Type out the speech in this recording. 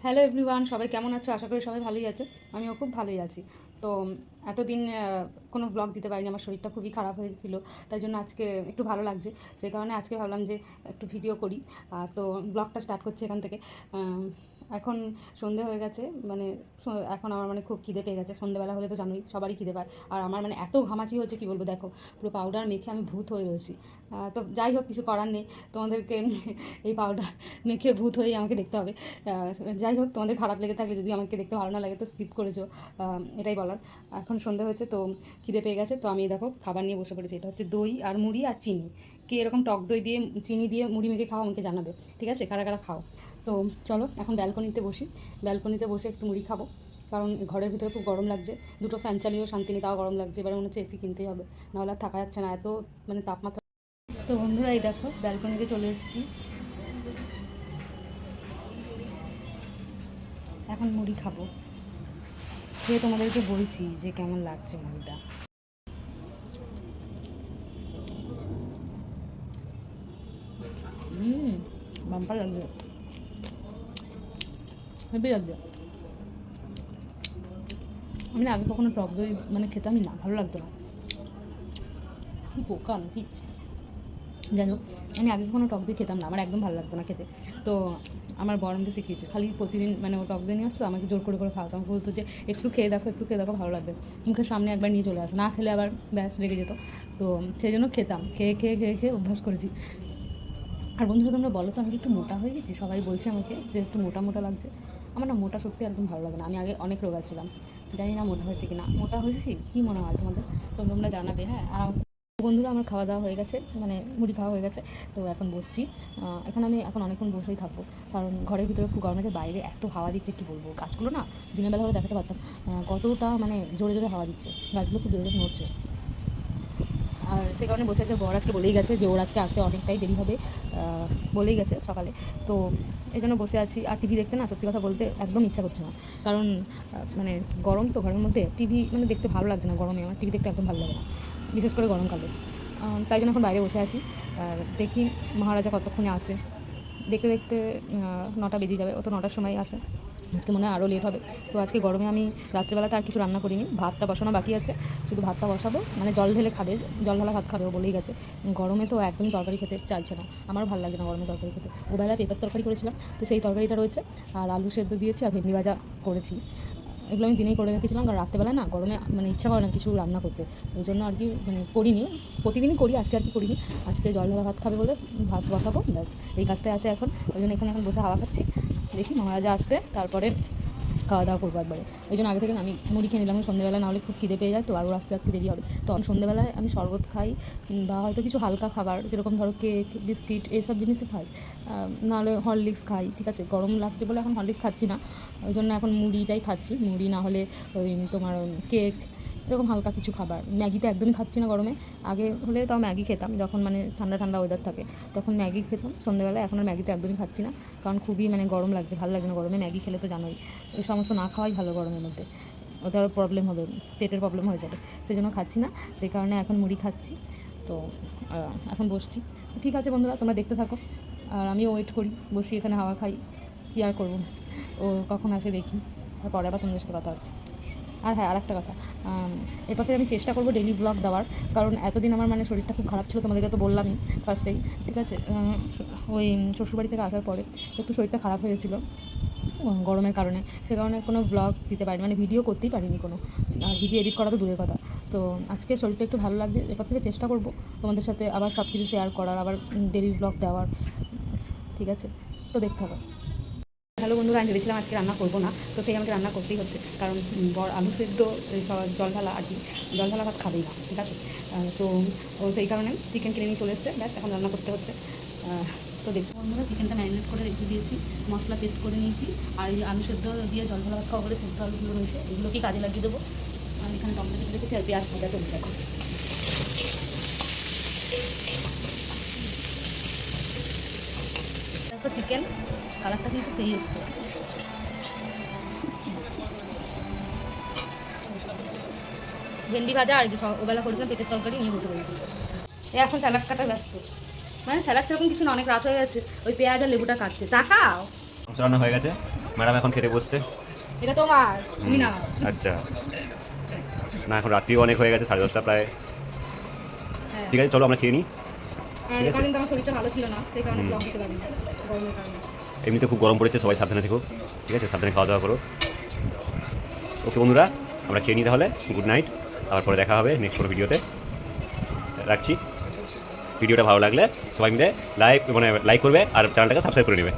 Hello everyone, সবাই কেমন আছো? আশা করি সবাই ভালোই আছে। আমিও খুব ভালোই আছি। তো এতদিন কোনো ব্লগ দিতে পারিনি, আমার শরীরটা খুবই খারাপ হয়েছিল। তাই জন্য আজকে একটু ভালো লাগছে, সেই কারণে আজকে ভাবলাম যে একটু ভিডিও করি। তো ব্লগটা স্টার্ট করছি এখান থেকে। এখন সন্ধে হয়ে গেছে, মানে এখন আমার মানে খুব খিদে পেয়ে গেছে। সন্ধেবেলা হলে তো জানোই সবারই খিদে পায়, আর আমার মানে এত ঘামাচি হয়েছে কি বলবো, দেখো পুরো পাউডার মেখে আমি ভূত হয়ে রয়েছি। তো যাই হোক, কিছু করার নেই, তোমাদেরকে এই পাউডার মেখে ভূত হয়েই আমাকে দেখতে হবে। যাই হোক, তোমাদের খারাপ লেগে থাকলে, যদি আমাকে দেখতে ভালো না লাগে তো স্কিপ করেছো, এটাই বলার। এখন সন্ধে হয়েছে, তো খিদে পেয়ে গেছে, তো আমি দেখো খাবার নিয়ে বসে পড়েছি। এটা হচ্ছে দই আর মুড়ি আর চিনি। কে এরকম টক দই দিয়ে চিনি দিয়ে মুড়ি মেখে খাও আমাকে জানাবে, ঠিক আছে? কারা কারা খাও। তো চলো এখন ব্যালকনিতে বসি, ব্যালকনিতে বসে একটু মুড়ি খাবো, কারণ ঘরের ভিতরে খুব গরম লাগছে। দুটো ফ্যান চালিয়েও শান্তি নেই, তাও গরম লাগছে। এবারে মনে হচ্ছে এসি কিনতেই হবে, নাহলে আর থাকা যাচ্ছে না, এত মানে তাপমাত্রা। তো বন্ধুরা, এই দেখো ব্যালকনিতে চলে এসেছি, এখন মুড়ি খাবো। খেয়ে তোমাদেরকে বলছি যে কেমন লাগছে মুভিটা। বাম্পার লাগছে, হেভি লাগছে। আমি না আগে কখনো টক দই মানে খেতামই না, ভালো লাগতো না। কি পোকা নাকি, যাই হোক, আমি আগে কখনো টক দই খেতাম না, আমার একদম ভালো লাগতো না খেতে। তো আমার বর আমাকে শিখিয়েছে, খালি প্রতিদিন মানে ও টক দই নিয়ে আসতো, আমাকে জোর করে করে খাওয়াতো। আমাকে বলতো যে একটু খেয়ে দেখো, একটু খেয়ে দেখো, ভালো লাগবে। মুখের সামনে একবার নিয়ে চলে আসে, না খেলে আবার ব্যাস লেগে যেত। তো সেই জন্য খেতাম, খেয়ে খেয়ে খেয়ে খেয়ে অভ্যাস করেছি। আর বন্ধুরা, তোমরা বলো তো আমি কি একটু মোটা হয়ে গেছি? সবাই বলছে আমাকে যে একটু মোটা মোটা লাগছে। আমার না মোটা সত্যি একদম ভালো লাগে না। আমি আগে অনেক রোগা ছিলাম, জানি না মোটা হয়েছে কি না। মোটা হয়েছি কী মনে হয় তোমাদের? তো তোমরা জানাবে, হ্যাঁ। আর বন্ধুরা, আমার খাওয়া দাওয়া হয়ে গেছে, মানে মুড়ি খাওয়া হয়ে গেছে। তো এখন বসছি, এখানে আমি এখন অনেকক্ষণ বসেই থাকবো, কারণ ঘরের ভিতরে খুব গরম আছে। বাইরে এত হাওয়া দিচ্ছে কি বলবো, গাছগুলো না দিনের বেলা হলে দেখাতে পারতাম কতটা মানে জোরে জোরে হাওয়া দিচ্ছে, গাছগুলো খুব জোরে জোরে নড়ছে। আর সেই কারণে বসে আছে। বর আজকে বলেই গেছে যে ওর আজকে আসতে অনেকটাই দেরি হবে, বলেই গেছে সকালে। তো এই জন্য বসে আছি। আর টিভি দেখতে না, সত্যি কথা বলতে একদম ইচ্ছা করছে না, কারণ মানে গরম তো, ঘরের মধ্যে টিভি মানে দেখতে ভালো লাগছে না। গরমে আমার টিভি দেখতে একদম ভালো লাগে না, বিশেষ করে গরমকালে। তাই জন্য এখন বাইরে বসে আছি, দেখি মহারাজা কতক্ষণে আসে। দেখতে দেখতে 9টা বেজে যাবে, ও তো 9টার সময় আসে। আজকে মনে হয় আরও লেট হবে। তো আজকে গরমে আমি রাত্রেবেলাতে আর কিছু রান্না করিনি, ভাতটা বসানো বাকি আছে, শুধু ভাতটা বসাবো। মানে জল ঢেলে খাবে, জল ঢালা ভাত খাবে, ও বলেই গেছে। গরমে তো একদমই তরকারি খেতে চাইছে না, আমারও ভালো লাগে না গরমে তরকারি খেতে। ওবেলায় পেঁপের তরকারি করেছিলাম, তো সেই তরকারিটা রয়েছে, আর আলু সেদ্ধ দিয়েছি, আর ভেন্ডি ভাজা করেছি। এগুলো আমি দিনেই করে রেখেছিলাম, কারণ রাত্রেবেলা না গরমে মানে ইচ্ছা করে না কিছু রান্না করতে, ওই জন্য আর কি মানে করিনি। প্রতিদিনই করি, আজকে আর কি করিনি। আজকে জল ঢালা ভাত খাবে বলে ভাত বসাবো, ব্যাস এই কাজটাই আছে এখন। ওই জন্য এখানে এখন বসে হাওয়া খাচ্ছি, দেখি মহারাজা আসবে তারপরে খাওয়া দাওয়া করবো একবারে। ওই জন্য আগে থেকে আমি মুড়ি খেয়ে নিলাম, সন্ধ্যেবেলা না হলে খুব খিদে পেয়ে যায়, তো আরও আস্তে আস্তে দেরি হবে। তো আমি সন্ধ্যেবেলায় আমি শরবত খাই, বা হয়তো কিছু হালকা খাবার যেরকম ধরো কেক, বিস্কিট, এইসব জিনিসই খাই। নাহলে হরলিক্স খাই, ঠিক আছে? গরম লাগছে বলে এখন হরলিক্স খাচ্ছি না, ওই জন্য এখন মুড়িটাই খাচ্ছি। মুড়ি না হলে ওই তোমার কেক, এরকম হালকা কিছু খাবার। ম্যাগি তো একদমই খাচ্ছি না গরমে। আগে হলে তাও ম্যাগি খেতাম, যখন মানে ঠান্ডা ঠান্ডা ওয়েদার থাকে তখন ম্যাগি খেতাম সন্ধ্যেবেলায়। এখন আর ম্যাগি তো একদমই খাচ্ছি না, কারণ খুবই মানে গরম লাগছে, ভালো লাগে না গরমে ম্যাগি খেলে, তো জানোই। এই সমস্ত না খাওয়াই ভালো গরমের মধ্যে, ওতে আরও প্রবলেম হবে, পেটের প্রবলেম হয়ে যাবে। সেই জন্য খাচ্ছি না, সেই কারণে এখন মুড়ি খাচ্ছি। তো এখন বসছি। ঠিক আছে বন্ধুরা, তোমরা দেখতে থাকো, আর আমিও ওয়েট করি, বসি এখানে হাওয়া খাই। কী আর করবো, ও কখন আসে দেখি, তারপরে আবার তোমাদের সাথে কথা হচ্ছে। আর হ্যাঁ, আর একটা কথা, এরপর থেকে আমি চেষ্টা করবো ডেইলি ব্লগ দেওয়ার, কারণ এতদিন আমার মানে শরীরটা খুব খারাপ ছিল, তোমাদেরকে তো বললামই ফার্স্টেই, ঠিক আছে? ওই শ্বশুরবাড়ি থেকে আসার পরে একটু শরীরটা খারাপ হয়েছিল গরমের কারণে, সে কারণে কোনো ব্লগ দিতে পারিনি, মানে ভিডিও করতেই পারিনি কোনো, আর ভিডিও এডিট করা তো দূরের কথা। তো আজকে শরীরটা একটু ভালো লাগছে, এরপর থেকে চেষ্টা করবো তোমাদের সাথে আবার সব কিছু শেয়ার করার, আবার ডেইলি ব্লগ দেওয়ার, ঠিক আছে? তো দেখতে হবে। হ্যালো বন্ধুরা, আমি ভেবেছিলাম আজকে রান্না করবো না, তো সেই আমাকে রান্না করতেই হচ্ছে, কারণ বর আলু সেদ্ধ জল ঢালা আর কি, জল ঢালা ভাত খাবেই না, ঠিক আছে? তো সেই কারণে চিকেন কিনে নিয়ে চলে এসছে, ব্যাস এখন রান্না করতে হচ্ছে। তো দেখো বন্ধুরা, চিকেনটা ম্যারিনেট করে রেখে দিয়েছি, মশলা পেস্ট করে নিয়েছি, আর এই যে আলু সেদ্ধ দিয়ে জল ঢালা ভাত খাওয়া বলে সেদ্ধ আলুগুলো রয়েছে, এগুলোকেই কাজে লাগিয়ে দেবো। আমি এখানে টমেটো কেটে রেখেছি, আর পেঁয়াজ ভাজা চলছে এখন। দেখো চিকেন কালারটা কিন্তু সেই এসছে। ভেন্ডি ভাজা আর কি ওবেলা করেছিলাম, পেটের তরকারি নিয়ে বসে পড়েছি। এখন স্যালাড কাটা ব্যস্ত, মানে স্যালাড সেরকম কিছু না, অনেক রাত হয়ে গেছে, ওই পেঁয়াজ আর লেবুটা কাটছে। তাকাও, মাংস রান্না হয়ে গেছে, ম্যাডাম এখন খেতে বসছে। এটা তোমার, তুমি না। আচ্ছা, না এখন রাত্রিও অনেক হয়ে গেছে, 10:30 প্রায়। হ্যাঁ। ঠিক আছে, চলো আমরা খেয়ে নিই। আর ঠিক আছে। কারণ আমার শরীরটা ভালো ছিল না, সেই কারণে ব্লগ দিতে পারিনি গরমের কারণে। এমনিতে খুব গরম পড়েছে, সবাই সাবধানে থেকো। ঠিক আছে, সাবধানে খাওয়া দাওয়া করো। ওকে বন্ধুরা, আমরা খেয়ে নিই তাহলে। গুড নাইট, আবার পরে দেখা হবে নেক্সট কোনো ভিডিওতে। রাখছি। ভিডিওটা ভালো লাগলে সবাই মিলে লাইক করবে আর চ্যানেলটাকে সাবস্ক্রাইব করে নেবে।